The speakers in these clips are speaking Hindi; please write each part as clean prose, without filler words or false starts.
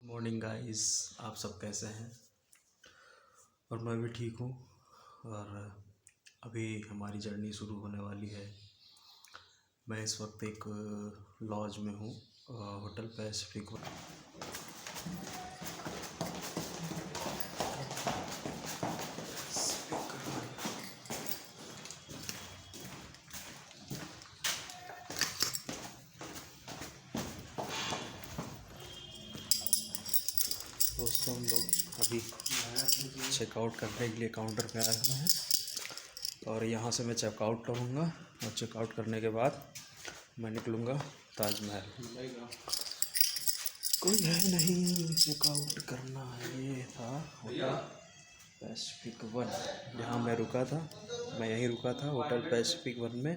मॉर्निंग गाइस, आप सब कैसे हैं? और मैं भी ठीक हूँ। और अभी हमारी जर्नी शुरू होने वाली है। मैं इस वक्त एक लॉज में हूँ, होटल पैसिफिक। दोस्तों, हम लोग अभी चेकआउट करने के लिए काउंटर पे आए हुए हैं और यहाँ से मैं चेकआउट करूँगा और चेकआउट करने के बाद मैं निकलूँगा ताजमहल। कोई है नहीं, चेकआउट करना है। ये था होटल पैसिफिक वन जहाँ मैं रुका था। मैं यहीं रुका था होटल पैसिफिक वन में।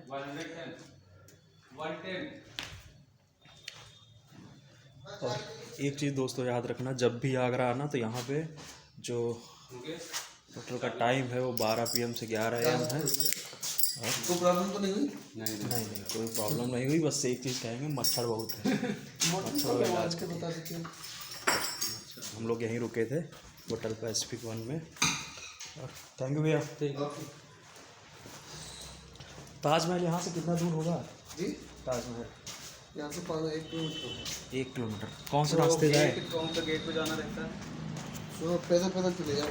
और एक चीज़ दोस्तों याद रखना, जब भी आगरा आना तो यहाँ पे जो होटल का टाइम है वो 12 PM से 11 AM है। कोई प्रॉब्लम तो नहीं हुई? नहीं, कोई प्रॉब्लम नहीं हुई। बस एक चीज़ कहेंगे, मच्छर बहुत है। मच्छर का इलाज के बता देते हैं। हम लोग यहीं रुके थे होटल पैसिफिक वन में। और थैंक यू भैया। ताजमहल यहाँ से कितना दूर होगा जी? ताजमहल यहाँ से 1 किलोमीटर। 1 किलोमीटर। कौन से रास्ते जाए? कौन सा गेट पे जाना रहता है? तो पैदल चले जाओ।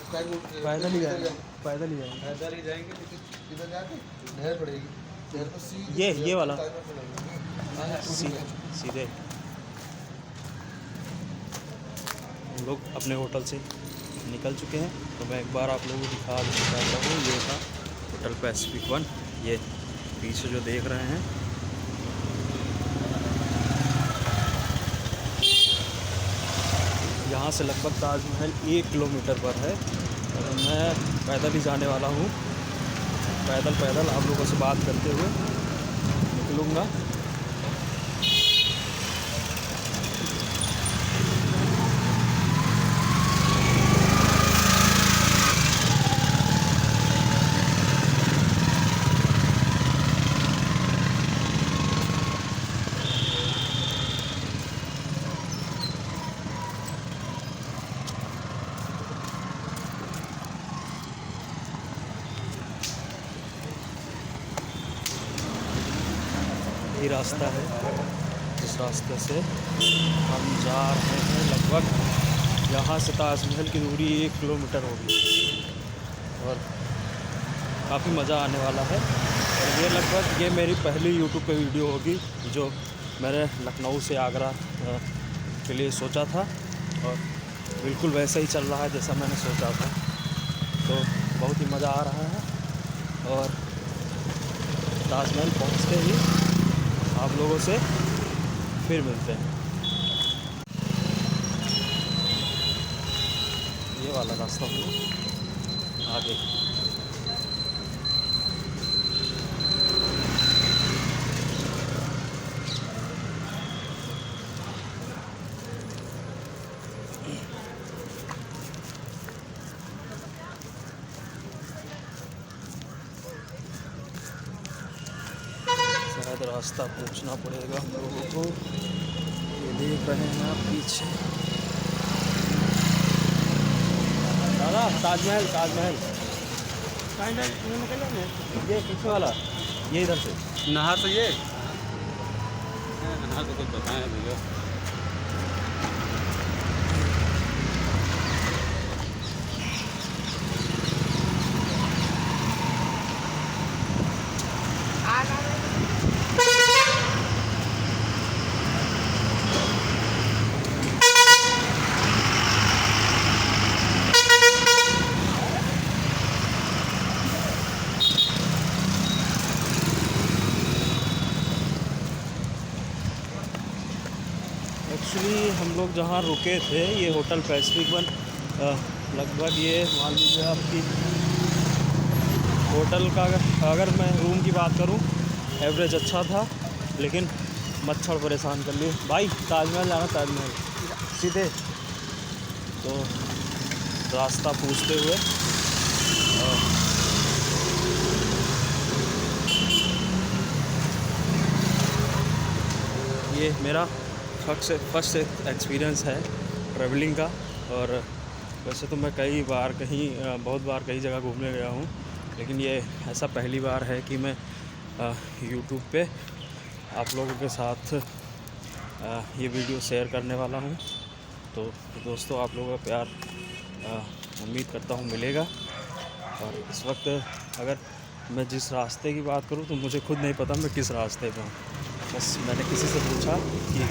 पैदल ही जाएंगे। पैदल ही जाएंगे। पैदल ही जाएंगे। इधर जाके नहर पड़ेगी। नहर पर ये वाला सीधे सीधे हम लोग अपने होटल से निकल चुके हैं। तो मैं एक बार आप लोगों को दिखा चाहता हूँ। ये था होटल पैसिफिक वन। ये पीछे जो देख रहे हैं, यहाँ से लगभग ताजमहल 1 किलोमीटर पर है। और मैं पैदल ही जाने वाला हूँ। पैदल आप लोगों से बात करते हुए निकलूँगा। यही रास्ता है, इस रास्ते से हम जा रहे हैं। लगभग यहाँ से ताजमहल की दूरी 1 किलोमीटर होगी और काफ़ी मज़ा आने वाला है। और ये मेरी पहली यूट्यूब पे वीडियो होगी जो मैंने लखनऊ से आगरा के लिए सोचा था, और बिल्कुल वैसा ही चल रहा है जैसा मैंने सोचा था। तो बहुत ही मज़ा आ रहा है। और ताजमहल पहुँचते ही आप लोगों से फिर मिलते हैं। ये वाला रास्ता होगा आगे। शायद रास्ता पूछना पड़ेगा हम लोगों को। ये देख रहे हैं आप पीछे, दादा ताजमहल ये पीछे वाला, ये इधर से नहर तो ये नहर तो कुछ बताएं भैया। एक्चुअली हम लोग जहाँ रुके थे, ये होटल पैसिफिक वन, लगभग ये मान लीजिए आपकी होटल का, अगर मैं रूम की बात करूँ, एवरेज अच्छा था, लेकिन मच्छर परेशान कर लिए। भाई ताजमहल जाना, ताजमहल सीधे। तो रास्ता पूछते हुए ये मेरा फर्स्ट एक्सपीरियंस है ट्रैवलिंग का। और वैसे तो मैं कई बार बहुत बार कई जगह घूमने गया हूँ, लेकिन ये ऐसा पहली बार है कि मैं यूट्यूब पे आप लोगों के साथ ये वीडियो शेयर करने वाला हूँ। तो दोस्तों, आप लोगों का प्यार उम्मीद करता हूँ मिलेगा। और इस वक्त अगर मैं जिस रास्ते की बात करूँ तो मुझे खुद नहीं पता मैं किस रास्ते पे हूँ। बस मैंने किसी से पूछा कि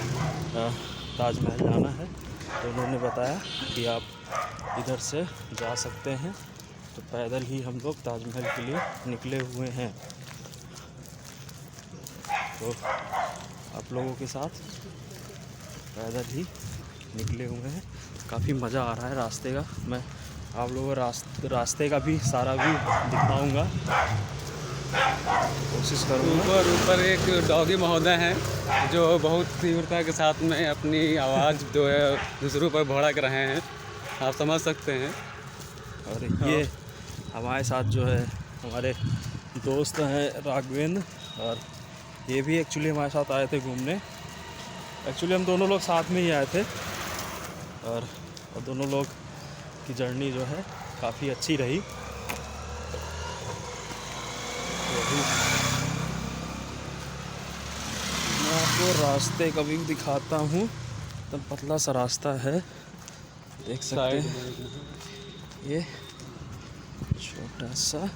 ताजमहल जाना है, तो उन्होंने बताया कि आप इधर से जा सकते हैं। तो पैदल ही हम लोग ताजमहल के लिए निकले हुए हैं। तो आप लोगों के साथ पैदल ही निकले हुए हैं। काफ़ी मज़ा आ रहा है रास्ते का। मैं आप लोगों को रास्ते का भी सारा व्यू दिखाऊंगा, कोशिश करूँगा। ऊपर एक डॉगी महोदय हैं जो बहुत तीव्रता के साथ में अपनी आवाज़ जो है दूसरों पर भड़क रहे हैं, आप समझ सकते हैं। और ये हमारे साथ जो है हमारे दोस्त हैं राघवेंद्र, और ये भी एक्चुअली हमारे साथ आए थे घूमने। एक्चुअली हम दोनों लोग साथ में ही आए थे, और दोनों लोग की जर्नी जो है काफ़ी अच्छी रही। मैं आपको रास्ते का व्यू दिखाता हूँ। तो पतला सा रास्ता है, देख सकते हैं। ये छोटा सा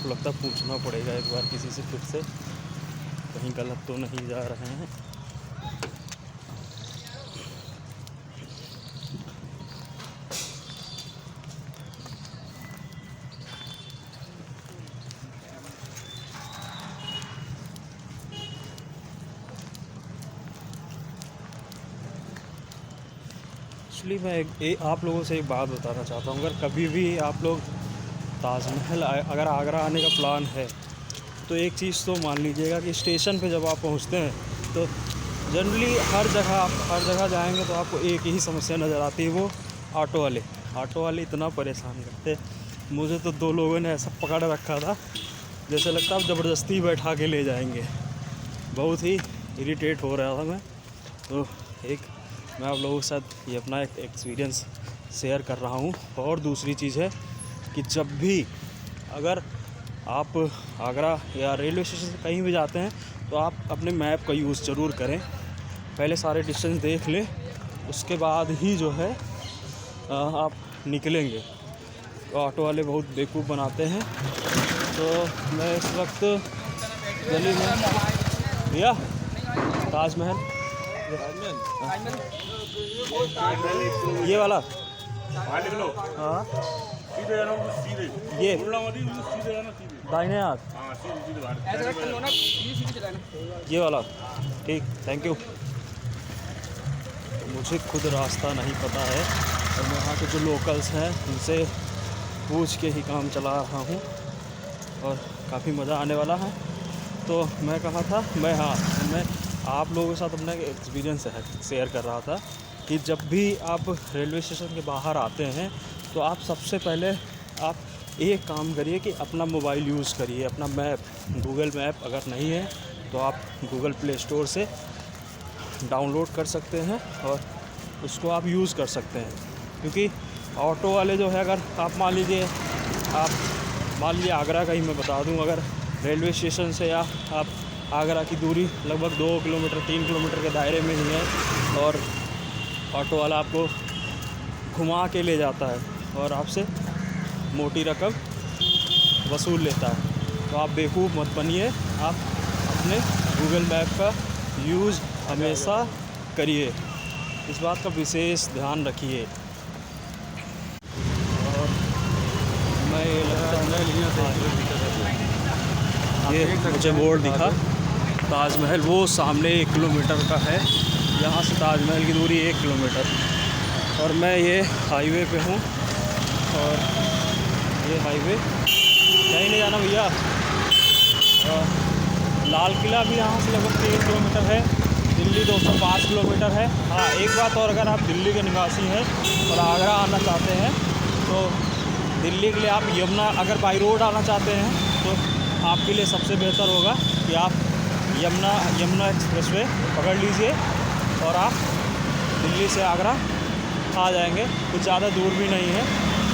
लगता पूछना पड़ेगा एक बार किसी से फिर से, कहीं गलत तो नहीं जा रहे हैं। एक्चुअली मैं आप लोगों से एक बात बताना चाहता हूँ। अगर कभी भी आप लोग ताजमहल अगर आगरा आने का प्लान है, तो एक चीज़ तो मान लीजिएगा कि स्टेशन पे जब आप पहुँचते हैं तो जनरली हर जगह जाएंगे तो आपको एक ही समस्या नज़र आती है, वो ऑटो वाले इतना परेशान करते। मुझे तो 2 लोगों ने ऐसा पकड़ रखा था जैसे लगता है ज़बरदस्ती बैठा के ले जाएंगे। बहुत ही इरिटेट हो रहा था मैं। तो मैं आप लोगों के साथ ये अपना एक एक्सपीरियंस शेयर कर रहा हूँ। और दूसरी चीज़ है कि जब भी अगर आप आगरा या रेलवे स्टेशन से कहीं भी जाते हैं तो आप अपने मैप का यूज़ ज़रूर करें। पहले सारे डिस्टेंस देख लें, उसके बाद ही जो है आप निकलेंगे। तो ऑटो वाले बहुत बेवकूफ़ बनाते हैं। तो मैं इस वक्त दिल्ली में भैया ताजमहल ये वाला हाँ ये दाहिने हाथ ये वाला, ठीक, थैंक यू। मुझे खुद रास्ता नहीं पता है, और मैं यहाँ के जो लोकल्स हैं उनसे पूछ के ही काम चला रहा हूँ, और काफ़ी मज़ा आने वाला है। तो मैं कहा था मैं आप लोगों के साथ अपना एक्सपीरियंस शेयर कर रहा था कि जब भी आप रेलवे स्टेशन के बाहर आते हैं तो आप सबसे पहले आप एक काम करिए कि अपना मोबाइल यूज़ करिए, अपना मैप, गूगल मैप अगर नहीं है तो आप गूगल प्ले स्टोर से डाउनलोड कर सकते हैं और उसको आप यूज़ कर सकते हैं। क्योंकि ऑटो वाले जो है, अगर आप मान लीजिए आगरा का ही मैं बता दूं, अगर रेलवे स्टेशन से या आप आगरा की दूरी लगभग 2 किलोमीटर 3 किलोमीटर के दायरे में ही है, और ऑटो वाला आपको घुमा के ले जाता है और आपसे मोटी रकम वसूल लेता है। तो आप बेवकूफ़ मत बनिए, आप अपने गूगल मैप का यूज़ हमेशा करिए, इस बात का विशेष ध्यान रखिए। और मैं ये मुझे बोर्ड दिखा ताजमहल, वो सामने 1 किलोमीटर का है, यहाँ से ताजमहल की दूरी 1 किलोमीटर। और मैं ये हाईवे पे हूँ, और ये हाईवे कहीं नहीं जाना भैया। लाल किला भी यहाँ से लगभग 3 किलोमीटर है, दिल्ली 205 किलोमीटर है। हाँ, एक बात और, अगर आप दिल्ली के निवासी हैं और आगरा आना चाहते हैं तो दिल्ली के लिए आप यमुना, अगर बाई रोड आना चाहते हैं तो आपके लिए सबसे बेहतर होगा कि आप यमुना एक्सप्रेसवे पकड़ लीजिए और आप दिल्ली से आगरा आ जाएंगे। कुछ ज़्यादा दूर भी नहीं है,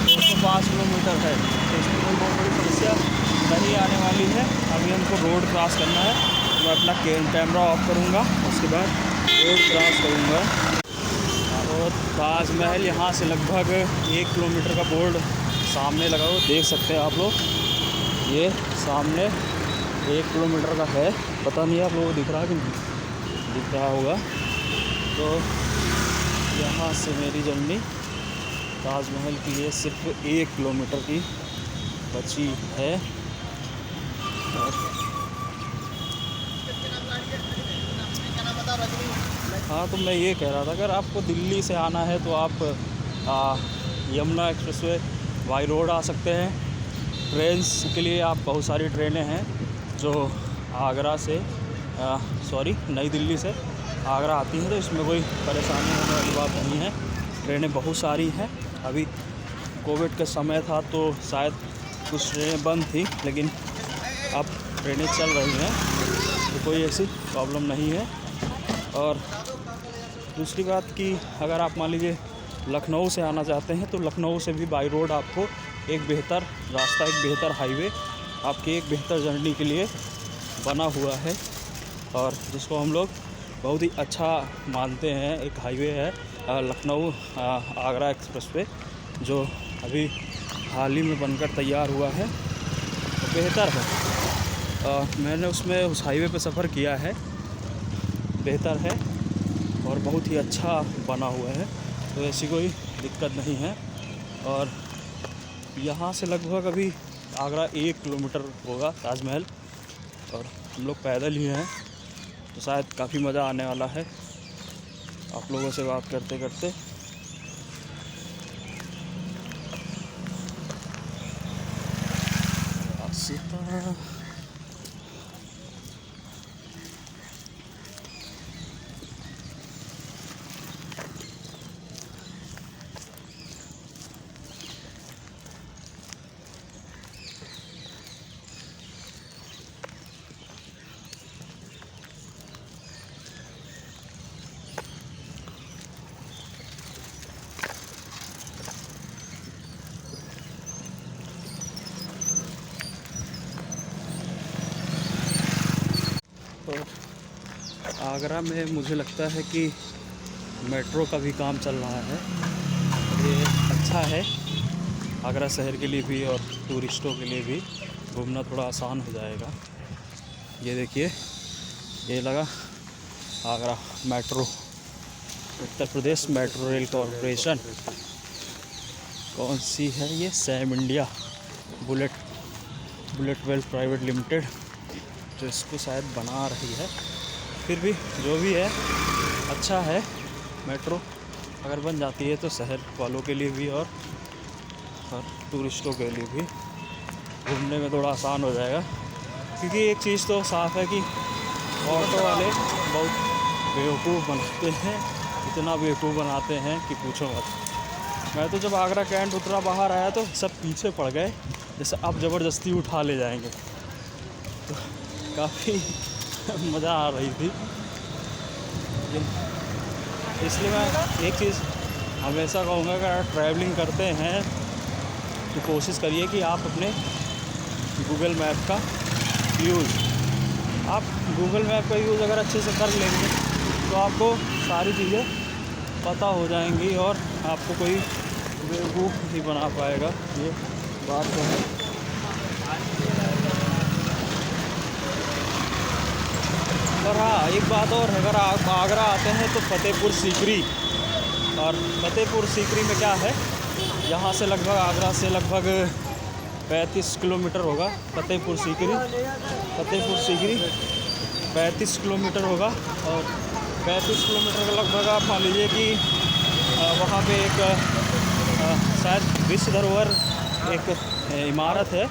205 किलोमीटर है, तो इसमें कोई बहुत बड़ी समस्या नहीं आने वाली है। अभी हमको रोड क्रॉस करना है, मैं अपना कैमरा ऑफ करूँगा, उसके बाद रोड क्रॉस करूँगा। और ताजमहल यहाँ से लगभग 1 किलोमीटर का बोर्ड सामने लगा हुआ देख सकते हैं आप लोग। ये सामने 1 किलोमीटर का है, पता नहीं आप लोगों को दिख रहा है कि नहीं दिख रहा होगा। तो यहाँ से मेरी जर्नी ताजमहल के लिए सिर्फ 1 किलोमीटर की बची है। हाँ, तो मैं ये कह रहा था, अगर आपको दिल्ली से आना है तो आप यमुना एक्सप्रेसवे बाई रोड आ सकते हैं। ट्रेन्स के लिए आप बहुत सारी ट्रेनें हैं जो आगरा से नई दिल्ली से आगरा आती हैं, तो इसमें कोई परेशानी होने वाली बात नहीं है। ट्रेनें बहुत सारी हैं। अभी कोविड का समय था तो शायद कुछ ट्रेनें बंद थी, लेकिन अब ट्रेनें चल रही हैं, तो कोई ऐसी प्रॉब्लम नहीं है। और दूसरी बात कि अगर आप मान लीजिए लखनऊ से आना चाहते हैं तो लखनऊ से भी बाई रोड आपको एक बेहतर रास्ता, एक बेहतर हाईवे आपकी एक बेहतर जर्नी के लिए बना हुआ है, और जिसको हम लोग बहुत ही अच्छा मानते हैं। एक हाईवे है लखनऊ आगरा एक्सप्रेसवे, जो अभी हाल ही में बनकर तैयार हुआ है, तो बेहतर है। मैंने उसमें उस हाईवे पे सफ़र किया है, बेहतर है और बहुत ही अच्छा बना हुआ है, तो ऐसी कोई दिक्कत नहीं है। और यहाँ से लगभग अभी आगरा 1 किलोमीटर होगा ताजमहल, और हम लोग पैदल ही हैं, तो शायद काफ़ी मज़ा आने वाला है आप लोगों से बात करते करते। तो आगरा में मुझे लगता है कि मेट्रो का भी काम चल रहा है, ये अच्छा है आगरा शहर के लिए भी और टूरिस्टों के लिए भी घूमना थोड़ा आसान हो जाएगा। ये देखिए, ये लगा Agra metro, Uttar Pradesh metro rail corporation. कौन सी है ये? Sam India bullet well private limited, जो इसको शायद बना रही है। फिर भी जो भी है अच्छा है। मेट्रो अगर बन जाती है तो शहर वालों के लिए भी और टूरिस्टों के लिए भी घूमने में थोड़ा आसान हो जाएगा। क्योंकि एक चीज़ तो साफ़ है कि ऑटो वाले बहुत बेवकूफ़ बनाते हैं, इतना बेवकूफ़ बनाते हैं कि पूछो मत। मैं तो जब आगरा कैंट उतरा, बाहर आया तो सब पीछे पड़ गए, जैसे अब ज़बरदस्ती उठा ले जाएंगे। तो काफ़ी मज़ा आ रही थी। इसलिए मैं एक चीज़ हमेशा कहूँगा, अगर आप ट्रैवलिंग करते हैं तो कोशिश करिए कि आप अपने गूगल मैप का यूज़ अगर अच्छे से कर लेंगे तो आपको सारी चीज़ें पता हो जाएंगी और आपको कोई बेवकूफ़ नहीं बना पाएगा। ये बात तो है। और हाँ, एक बात और, अगर आप आगरा आते हैं तो फतेहपुर सीकरी, और फतेहपुर सीकरी में क्या है, यहाँ से लगभग आगरा से लगभग 35 किलोमीटर होगा फतेहपुर सीकरी 35 किलोमीटर होगा। और 35 किलोमीटर का लगभग आप मान लीजिए कि वहाँ पे एक शायद विश्व धरोहर एक इमारत है,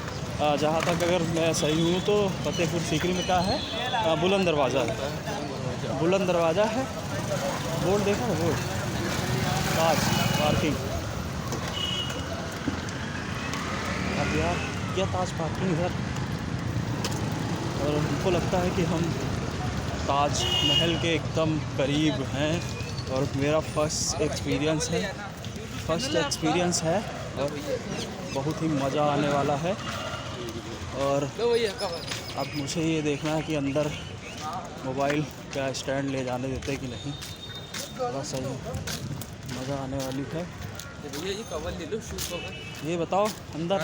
जहाँ तक अगर मैं सही हूँ तो फतेहपुर सीकरी में क्या है, बुलंद दरवाज़ा है। बुलंद दरवाज़ा है, बोर्ड देखा है, बोर्ड ताज पार्किंग। अब यार क्या ताज पार्किंग इधर, और हमको लगता है कि हम ताज महल के एकदम करीब हैं। और मेरा फर्स्ट एक्सपीरियंस है और बहुत ही मज़ा आने वाला है। और अब मुझे ये देखना है कि अंदर मोबाइल का स्टैंड ले जाने देते कि नहीं। बड़ा सही मज़ा आने वाली है। भैया ये कवर ले लो, शू कवर। ये बताओ अंदर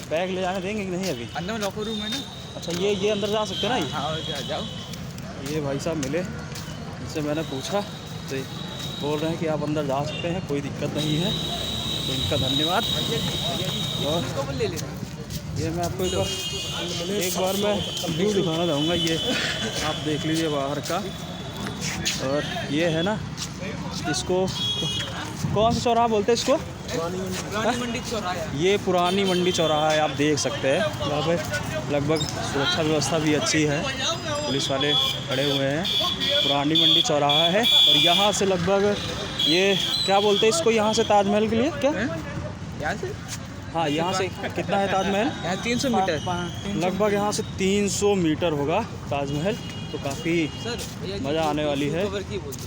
बैग ले जाने देंगे कि नहीं अभी? अंदर में लॉकर रूम है ना। अच्छा ये अंदर जा सकते हैं ना? हाँ जाओ। ये भाई साहब मिले, इनसे मैंने पूछा तो बोल रहे हैं कि आप अंदर जा सकते हैं, कोई दिक्कत नहीं है, तो इनका धन्यवाद। और कवर ले लेना। ये मैं आपको एक बार मैं व्यू दिखाना चाहूँगा। ये आप देख लीजिए बाहर का। और ये है ना, इसको कौन सा चौराहा बोलते हैं इसको? पुरानी मंडी चौराहा। ये पुरानी मंडी चौराहा है, आप देख सकते हैं। वहाँ पे लगभग सुरक्षा व्यवस्था भी अच्छी है, पुलिस वाले खड़े हुए हैं। पुरानी मंडी चौराहा है और यहाँ से लगभग ये क्या बोलते हैं इसको, यहाँ से ताजमहल के लिए क्या? यहाँ से? हाँ, यहाँ से कितना है ताजमहल? यहाँ 300 मीटर लगभग यहाँ से 300 मीटर होगा ताजमहल। तो काफ़ी मज़ा आने वाली है। कवर की बोलते,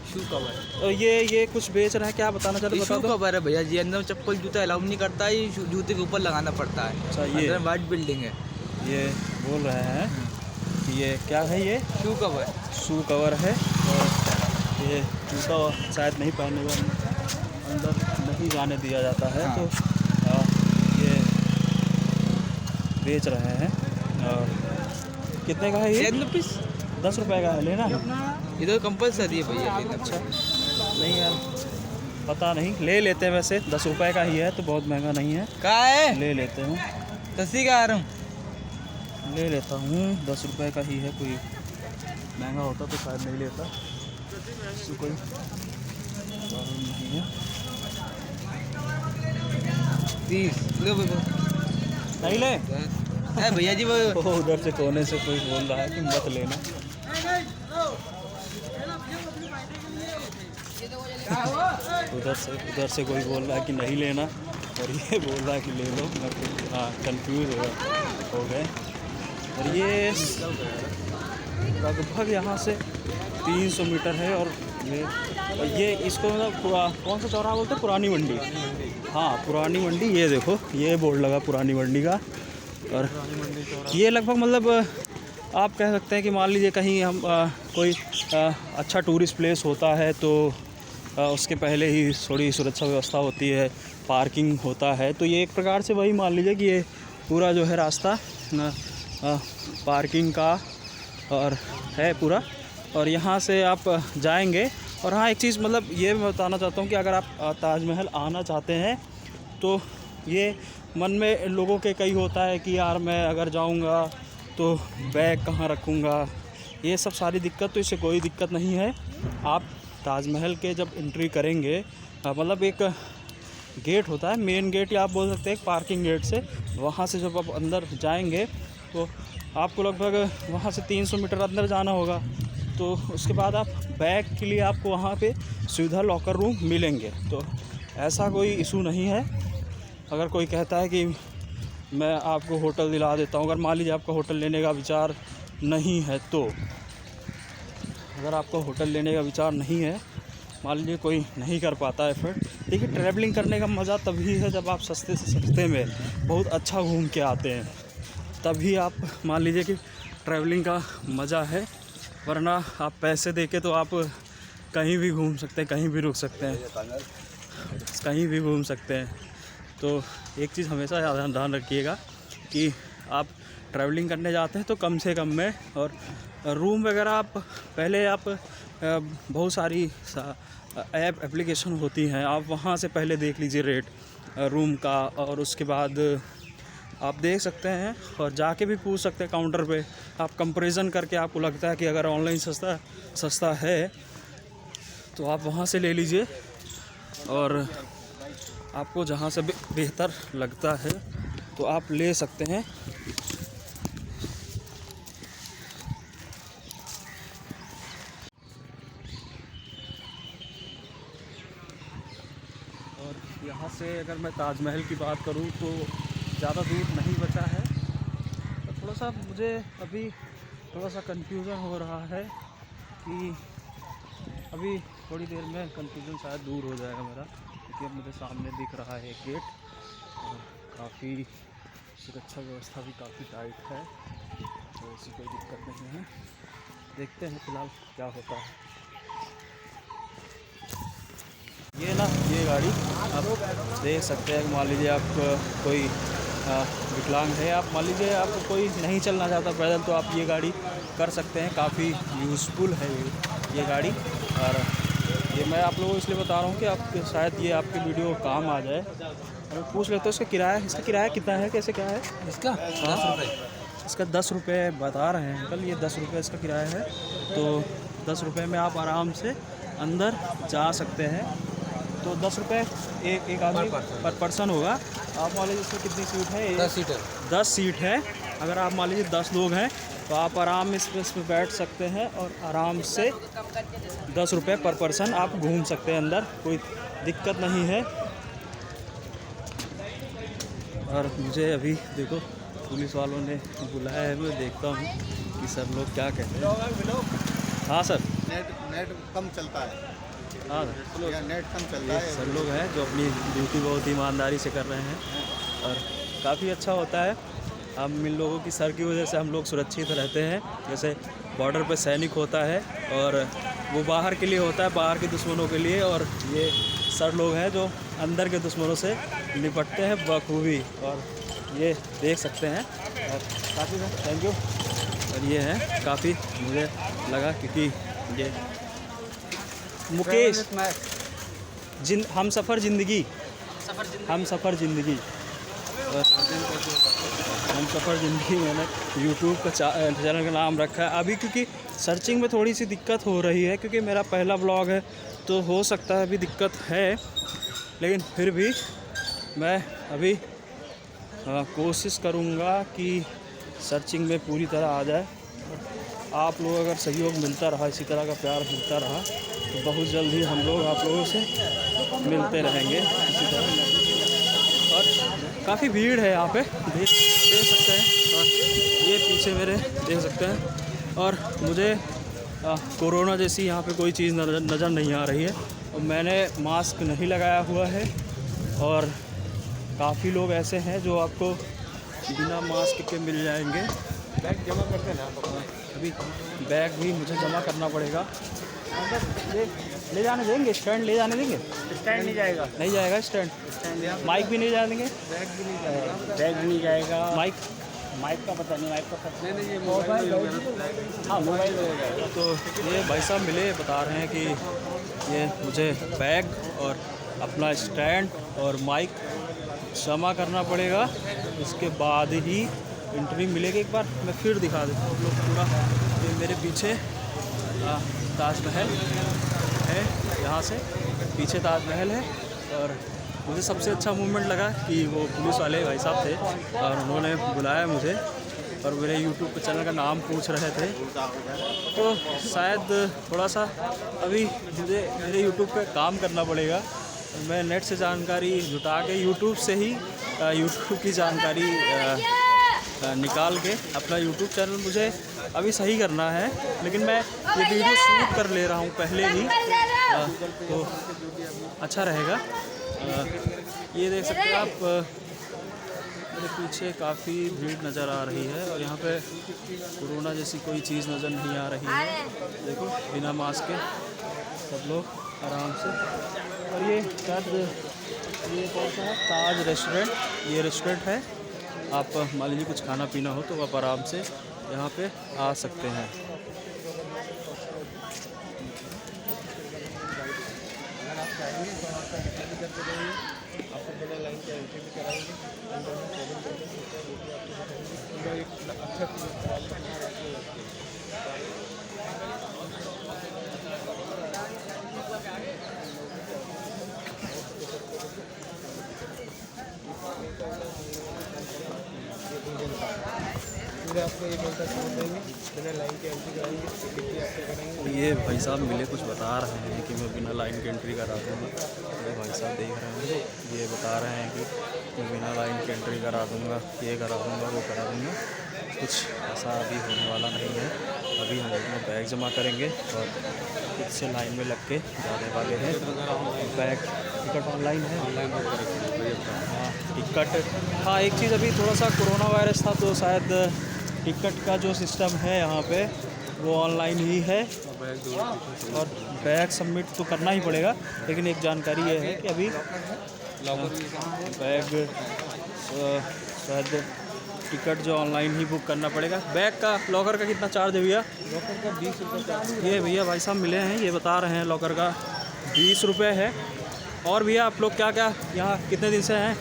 शू कवर। तो ये कुछ बेच रहे हैं, क्या बताना चाहते? बता शू दो। कवर है भैया जी, अंदर चप्पल जूता अलाउ नहीं करता है, ये जूते के ऊपर लगाना पड़ता है। अच्छा, ये अंदर वाइट बिल्डिंग है। ये बोल रहे हैं कि ये क्या है, ये शू कवर। शू कवर है। और ये जूता शायद नहीं पहनने का अंदर नहीं जाने दिया जाता है। हाँ। तो ये बेच रहे हैं। और कितने का है ये? 10 रुपीस। 10 रुपये का है, लेना है? इधर कंपलसरी है भैया लेना। अच्छा नहीं यार, पता नहीं, ले लेते हैं। वैसे 10 रुपये का ही है तो बहुत महंगा नहीं है, कहाँ है? ले लेते हैं। तसी का आ रहा हूँ, ले लेता हूँ। 10 रुपये का ही है, कोई महंगा होता तो शायद नहीं लेता, इससे कोई प्रॉब्लम नहीं है। 30 लो भैया। नहीं ले भैया जी वो उधर से कोने से कोई बोल रहा है कि मत लेना। उधर से कोई बोल रहा है कि नहीं लेना और ये बोल रहा है कि ले लो। मैं कंफ्यूज हो गए। और ये लगभग यहाँ से 300 मीटर है। और ये इसको मतलब कौन सा चौराहा बोलते हैं? पुरानी मंडी। हाँ, पुरानी मंडी। ये देखो, ये बोर्ड लगा पुरानी मंडी का। और ये लगभग मतलब आप कह सकते हैं कि मान लीजिए कहीं हम कोई अच्छा टूरिस्ट प्लेस होता है तो उसके पहले ही थोड़ी सुरक्षा व्यवस्था होती है, पार्किंग होता है। तो ये एक प्रकार से वही मान लीजिए कि ये पूरा जो है रास्ता पार्किंग का और है पूरा। और यहाँ से आप जाएंगे। और हाँ, एक चीज़ मतलब ये मैं बताना चाहता हूँ कि अगर आप ताजमहल आना चाहते हैं तो ये मन में लोगों के कई होता है कि यार मैं अगर जाऊंगा तो बैग कहाँ रखूँगा, ये सब सारी दिक्कत। तो इससे कोई दिक्कत नहीं है। आप ताजमहल के जब एंट्री करेंगे, मतलब एक गेट होता है, मेन गेट या आप बोल सकते हैं पार्किंग गेट से, वहाँ से जब आप अंदर जाएंगे तो आपको लगभग वहाँ से 300 मीटर अंदर जाना होगा। तो उसके बाद आप बैग के लिए आपको वहाँ पे सुविधा लॉकर रूम मिलेंगे। तो ऐसा कोई इशू नहीं है। अगर कोई कहता है कि मैं आपको होटल दिला देता हूँ, अगर मान लीजिए आपका होटल लेने का विचार नहीं है, तो अगर आपको होटल लेने का विचार नहीं है, मान लीजिए कोई नहीं कर पाता है, फिर देखिए ट्रैवलिंग करने का मज़ा तभी है जब आप सस्ते से सस्ते में बहुत अच्छा घूम के आते हैं, तभी आप मान लीजिए कि ट्रैवलिंग का मज़ा है। वरना आप पैसे देके तो आप कहीं भी घूम सकते हैं, कहीं भी रुक सकते हैं, कहीं भी घूम सकते हैं। तो एक चीज़ हमेशा ध्यान रखिएगा कि आप ट्रैवलिंग करने जाते हैं तो कम से कम में, और रूम वगैरह आप पहले आप बहुत सारी एप्लीकेशन होती हैं, आप वहाँ से पहले देख लीजिए रेट रूम का, और उसके बाद आप देख सकते हैं और जाके भी पूछ सकते हैं काउंटर पे। आप कंपैरिजन करके आपको लगता है कि अगर ऑनलाइन सस्ता है तो आप वहाँ से ले लीजिए, और आपको जहाँ से बेहतर लगता है तो आप ले सकते हैं। यहाँ से अगर मैं ताजमहल की बात करूँ तो ज़्यादा दूर नहीं बचा है। तो थोड़ा सा मुझे अभी थोड़ा सा कन्फ्यूज़न हो रहा है कि अभी थोड़ी देर में कन्फ्यूज़न शायद दूर हो जाएगा मेरा, क्योंकि अब मुझे सामने दिख रहा है एक गेट और काफ़ी सुरक्षा व्यवस्था भी काफ़ी टाइट है, तो ऐसी कोई दिक्कत नहीं है। देखते हैं फ़िलहाल क्या होता है। ये ना ये गाड़ी आप देख सकते हैं। मान लीजिए आप कोई विकलांग है, आप मान लीजिए आप कोई नहीं चलना चाहता पैदल, तो आप ये गाड़ी कर सकते हैं। काफ़ी यूज़फुल है ये गाड़ी। और ये मैं आप लोगों को इसलिए बता रहा हूँ कि आप शायद ये आपके वीडियो काम आ जाए। और पूछ लेते हो इसका किराया कितना है, कैसे क्या है इसका? 10 रुपये। इसका 10 रुपये बता रहे हैं अंकल, ये 10 रुपये इसका किराया है। तो 10 रुपये में आप आराम से अंदर जा सकते हैं। तो 10 रुपये एक आदमी पर पर्सन होगा। आप मान लीजिए इसमें कितनी सीट है? 10 सीट है। 10 सीट है। अगर आप मान लीजिए 10 लोग हैं तो आप आराम इसमें बैठ सकते हैं और आराम से 10 रुपये पर पर्सन आप घूम सकते हैं अंदर, कोई दिक्कत नहीं है। और मुझे अभी देखो पुलिस वालों ने बुलाया है, मैं देखता हूँ कि सर लोग क्या कहते हैं। हाँ सर, नेट कम चलता है। हाँ सर, नेट कम चलता है। सर लोग हैं जो अपनी ड्यूटी बहुत ईमानदारी से कर रहे हैं और काफ़ी अच्छा होता है। हम इन लोगों की सर की वजह से हम लोग सुरक्षित रहते हैं। जैसे बॉर्डर पे सैनिक होता है और वो बाहर के लिए होता है, बाहर के दुश्मनों के लिए, और ये सर लोग हैं जो अंदर के दुश्मनों से निपटते हैं बखूबी। और ये देख सकते हैं और काफ़ी थैंक यू। और ये है काफ़ी मुझे लगा, क्योंकि ये मुकेश हम सफ़र ज़िंदगी हम सफ़र ज़िंदगी मैंने यूट्यूब का चैनल का नाम रखा है अभी, क्योंकि सर्चिंग में थोड़ी सी दिक्कत हो रही है, क्योंकि मेरा पहला ब्लॉग है तो हो सकता है अभी दिक्कत है, लेकिन फिर भी मैं अभी कोशिश करूँगा कि सर्चिंग में पूरी तरह आ जाए। आप लोग अगर सहयोग मिलता रहा, इसी तरह का प्यार मिलता रहा, तो बहुत जल्द ही हम लोग आप लोगों से मिलते रहेंगे इसी तरह। और काफ़ी भीड़ है यहाँ पे, देख सकते हैं। और ये पीछे मेरे देख सकते हैं। और मुझे कोरोना जैसी यहाँ पे कोई चीज़ नज़र नहीं आ रही है, और मैंने मास्क नहीं लगाया हुआ है। और काफ़ी लोग ऐसे हैं जो आपको बिना मास्क के मिल जाएंगे। बैग जमा करते हैं ना, अभी बैग भी मुझे जमा करना पड़ेगा। ले जाने देंगे? स्टैंड ले जाने देंगे? स्टैंड नहीं जाएगा। नहीं जाएगा स्टैंड। माइक भी नहीं जाने देंगे? बैग भी नहीं जाएगा। बैग भी नहीं जाएगा। माइक का पता नहीं, माइक का पता नहीं, ये मोबाइल हाँ मोबाइल होगा। तो ये भाई साहब मिले, बता रहे हैं कि ये मुझे बैग और अपना स्टैंड और माइक जमा करना पड़ेगा, इसके बाद ही एंट्री मिलेगी। एक बार मैं फिर दिखा देता हूँ लोग पूरा। ये मेरे पीछे ताजमहल है, यहाँ से पीछे ताजमहल है। और मुझे सबसे अच्छा मूवमेंट लगा कि वो पुलिस वाले भाई साहब थे और उन्होंने बुलाया मुझे और मेरे यूट्यूब पे चैनल का नाम पूछ रहे थे। तो शायद थोड़ा सा अभी मुझे मेरे यूट्यूब पे काम करना पड़ेगा। मैं नेट से जानकारी जुटा के यूट्यूब से ही यूट्यूब की जानकारी निकाल के अपना यूट्यूब चैनल मुझे अभी सही करना है। लेकिन मैं ये वीडियो शूट कर ले रहा हूँ पहले ही, तो अच्छा रहेगा। ये देख सकते हैं आप, मेरे पीछे काफ़ी भीड़ नज़र आ रही है और यहाँ पे कोरोना जैसी कोई चीज़ नज़र नहीं आ रही है। देखो बिना मास्क के सब लोग आराम से। और ये शायद ये कौन सा है? ताज रेस्टोरेंट, ये रेस्टोरेंट है। आप मान लीजिए कुछ खाना पीना हो तो आप आराम से यहाँ पे आ सकते हैं। अगर आप चाहेंगे तो आपका टिकट भी करके देंगे, आपको बिना लाइन के एंट्री भी कराएंगे। अंदर में 7 करके सोचा रोटी आपको पूरा एक अच्छा पूरे आपको 1 घंटा छोड़ देंगे। बिना लाइन के एंट्री कराएंगे टिकट भी आपको कराएंगे। ये भाई साहब मिले कुछ बता रहे हैं कि मैं बिना लाइन के एंट्री करा दूँगा। ये भाई साहब देख रहे हैं, ये बता रहे हैं कि मैं बिना लाइन के एंट्री करा दूँगा, ये करा दूँगा, वो करा दूँगा। कुछ ऐसा अभी होने वाला नहीं है। अभी हम अपना बैग जमा करेंगे और खुद से लाइन में लग के जाने वाले हैं। बैग टिकट ऑनलाइन है, ऑनलाइन बुक करेंगे। हाँ टिकट। हाँ एक चीज़, अभी थोड़ा सा कोरोना वायरस था तो शायद टिकट का जो सिस्टम है यहाँ पे वो ऑनलाइन ही है और बैग सबमिट तो करना ही पड़ेगा। लेकिन एक जानकारी ये है कि अभी बैग शायद टिकट जो ऑनलाइन ही बुक करना पड़ेगा। बैग का लॉकर का कितना चार्ज है भैया? लॉकर का 20 रुपये चार्ज। ये भैया भाई साहब मिले हैं, ये बता रहे हैं लॉकर का 20 रुपये है। और भैया आप लोग क्या क्या यहाँ कितने दिन से हैं?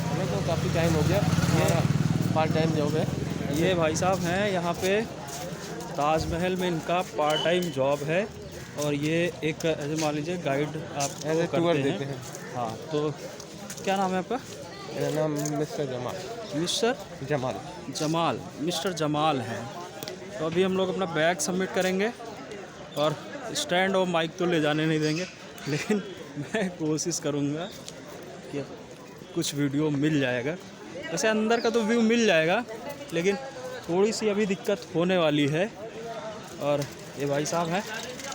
हमें तो काफ़ी टाइम हो गया, हमारा पार्ट टाइम जॉब है। ये भाई साहब हैं यहाँ पे ताजमहल में, इनका पार्ट टाइम जॉब है। और ये एक ऐसे मान लीजिए गाइड आप एज ए टूर देते हैं। हाँ तो क्या नाम है आपका? मेरा नाम mister Jamal. Mister Jamal. Mister Jamal हैं। तो अभी हम लोग अपना बैग सबमिट करेंगे और स्टैंड और माइक तो ले जाने नहीं देंगे, लेकिन मैं कोशिश करूँगा कि कुछ वीडियो मिल जाएगा। वैसे अंदर का तो व्यू मिल जाएगा, लेकिन थोड़ी सी अभी दिक्कत होने वाली है। और ये भाई साहब हैं,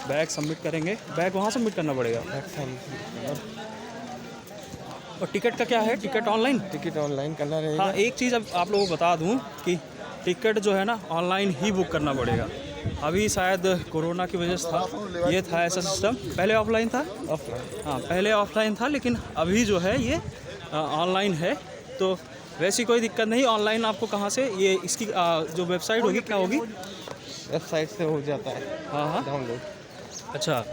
बैग सबमिट करेंगे। बैग वहाँ सबमिट करना पड़ेगा। और टिकट का क्या है? Ticket online? टिकट ऑनलाइन करना रहेगा। हाँ एक चीज़ अब आप लोगों को बता दूं कि टिकट जो है ना ऑनलाइन ही बुक करना पड़ेगा। अभी शायद कोरोना की वजह से था, ये था ऐसा सिस्टम। पहले ऑफलाइन था, हाँ पहले ऑफलाइन था, लेकिन अभी जो है ये ऑनलाइन है। तो वैसी कोई दिक्कत नहीं। ऑनलाइन आपको कहाँ से ये इसकी जो वेबसाइट होगी क्या होगी? वेबसाइट से हो जाता है हाँ डाउनलोड। अच्छा,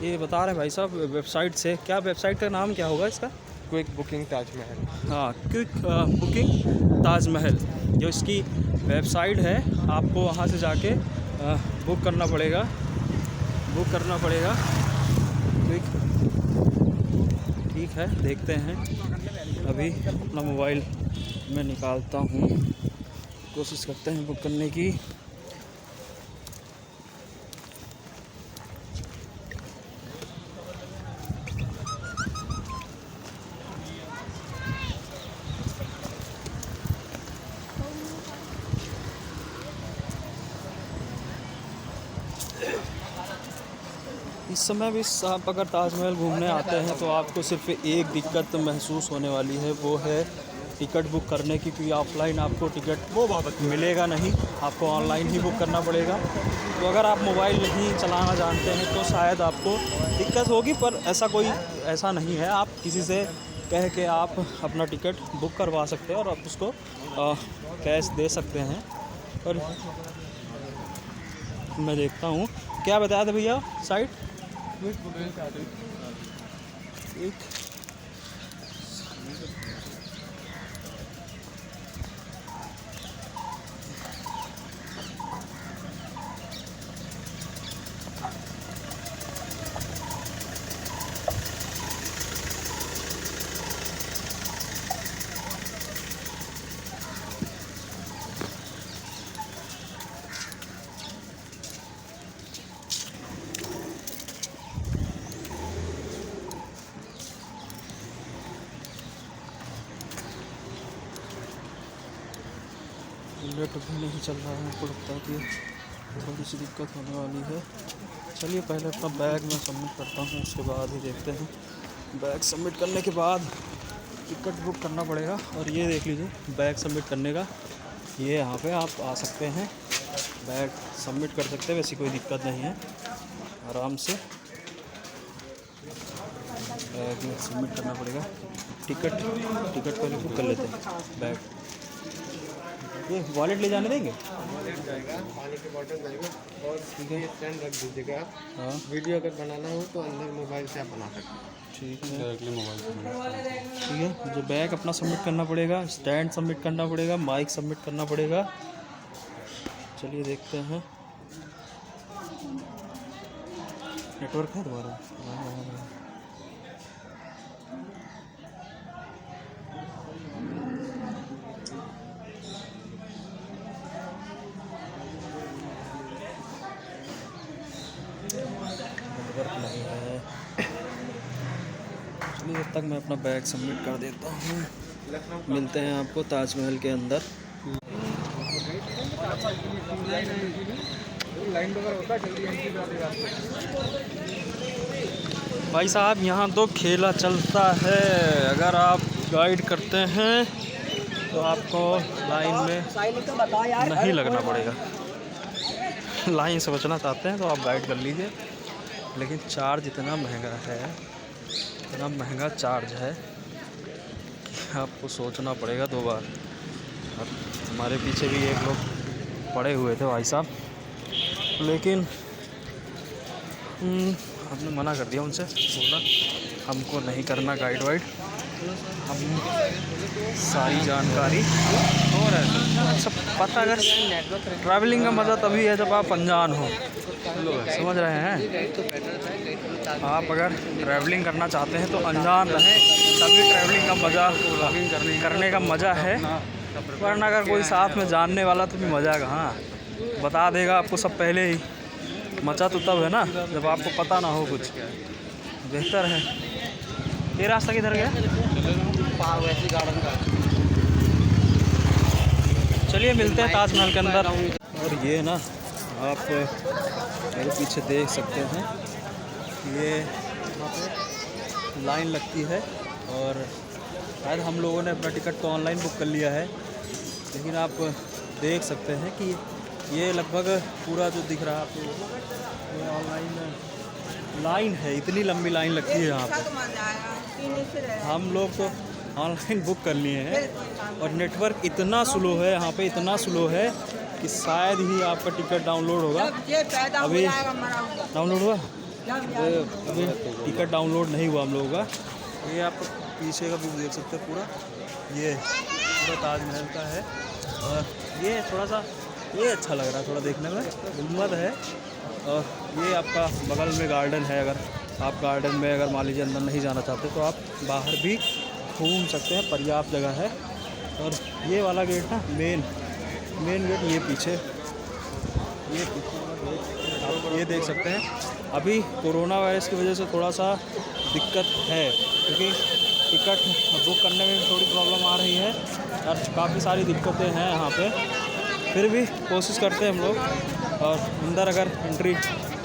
ये बता रहे हैं भाई साहब वेबसाइट से। क्या वेबसाइट का नाम क्या होगा इसका? Quick booking Taj Mahal. हाँ क्विक बुकिंग ताजमहल जो इसकी वेबसाइट है, आपको वहाँ से जाके बुक करना पड़ेगा। क्विक, ठीक है देखते हैं। अभी अपना मोबाइल में निकालता हूँ, कोशिश करते हैं बुक करने की। इस समय भी आप अगर ताजमहल घूमने आते हैं तो आपको सिर्फ एक दिक्कत महसूस होने वाली है, वो है टिकट बुक करने की। क्योंकि ऑफलाइन आपको टिकट मिलेगा नहीं, आपको ऑनलाइन ही बुक करना पड़ेगा। तो अगर आप मोबाइल नहीं चलाना जानते हैं तो शायद आपको दिक्कत होगी, पर ऐसा नहीं है। आप किसी से कह के आप अपना टिकट बुक करवा सकते हैं और आप उसको कैश दे सकते हैं। और मैं देखता हूँ क्या बताया था भैया साइट? एक नेट भी नहीं चल रहा है, हमको लगता है कि थोड़ी सी दिक्कत होने वाली है। चलिए पहले अपना बैग मैं सबमिट करता हूँ, उसके बाद ही देखते हैं। बैग सबमिट करने के बाद टिकट बुक करना पड़ेगा। और ये देख लीजिए बैग सबमिट करने का, ये यहाँ पे आप आ सकते हैं, बैग सबमिट कर सकते हैं। वैसी कोई दिक्कत नहीं है, आराम से बैग सबमिट करना पड़ेगा। टिकट पहले बुक कर लेते हैं। बैग ये वॉलेट ले जाने देंगे? जाएगा, पानी की बोतल जाएगा और ठीक है। ये स्टैंड रख दीजिएगा। हाँ वीडियो अगर बनाना हो तो अंदर मोबाइल से आप बना सकते हैं। ठीक है, डायरेक्टली मोबाइल से। ठीक है। जो बैग अपना सबमिट करना पड़ेगा, स्टैंड सबमिट करना पड़ेगा, माइक सबमिट करना पड़ेगा। चलिए देखते हैं। नेटवर्क है दोबारा? नेटवर्क नहीं है। चलिए जब तक मैं अपना बैग सबमिट कर देता हूँ, मिलते हैं आपको ताजमहल के अंदर। भाई साहब यहाँ तो खेला चलता है, अगर आप गाइड करते हैं तो आपको लाइन में नहीं लगना पड़ेगा। लाइन से बचना चाहते हैं तो आप गाइड कर लीजिए, लेकिन चार्ज इतना महंगा है, इतना महंगा चार्ज है कि आपको सोचना पड़ेगा 2 बार। और हमारे पीछे भी एक लोग पड़े हुए थे भाई साहब, लेकिन हमने मना कर दिया उनसे, बोला हमको नहीं करना गाइड वाइड, हम सारी जानकारी और सब पता। अगर ट्रैवलिंग का मज़ा तभी है जब आप अनजान हो, समझ रहे हैं। आप अगर ट्रैवलिंग करना चाहते हैं तो अनजान रहें, तभी ट्रैवलिंग का मज़ा करने का मज़ा है। वरना अगर कोई साथ में जानने वाला तो भी मज़ा कहाँ, बता देगा आपको सब पहले ही। मज़ा तो तब है ना जब आपको पता ना हो कुछ। बेहतर है। ये रास्ता किधर गया? वैसे गार्डन का। चलिए मिलते हैं ताजमहल के अंदर। और ये ना आप मेरे पीछे देख सकते हैं, ये यहाँ पे लाइन लगती है और शायद हम लोगों ने अपना टिकट तो ऑनलाइन बुक कर लिया है, लेकिन आप देख सकते हैं कि ये लगभग पूरा जो दिख रहा है आपको, ये ऑनलाइन लाइन है। इतनी लंबी लाइन लगती है यहाँ पे। हम लोग तो ऑनलाइन बुक कर लिए हैं और नेटवर्क इतना स्लो है यहाँ पे, इतना स्लो है कि शायद ही आपका टिकट डाउनलोड होगा। अभी डाउनलोड हुआ? अभी टिकट डाउनलोड नहीं हुआ हम लोगों का। ये आप पीछे का व्यू देख सकते हैं, पूरा ये पूरा ताजमहल का है। और ये थोड़ा सा ये अच्छा लग रहा है थोड़ा देखने में, गुंबद है। और ये आपका बगल में गार्डन है। अगर आप गार्डन में अगर मान लीजिए अंदर नहीं जाना चाहते तो आप बाहर भी घूम सकते हैं, पर्याप्त जगह है। और ये वाला गेट ना मेन गेट ये पीछे आप ये देख सकते हैं। अभी कोरोना वायरस की वजह से थोड़ा सा दिक्कत है, क्योंकि टिकट बुक करने में थोड़ी प्रॉब्लम आ रही है और काफ़ी सारी दिक्कतें हैं यहाँ पे। फिर भी कोशिश करते हैं हम लोग, और अंदर अगर एंट्री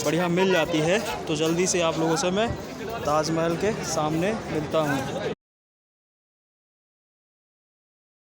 बढ़िया मिल जाती है तो जल्दी से आप लोगों से मैं ताजमहल के सामने मिलता हूँ।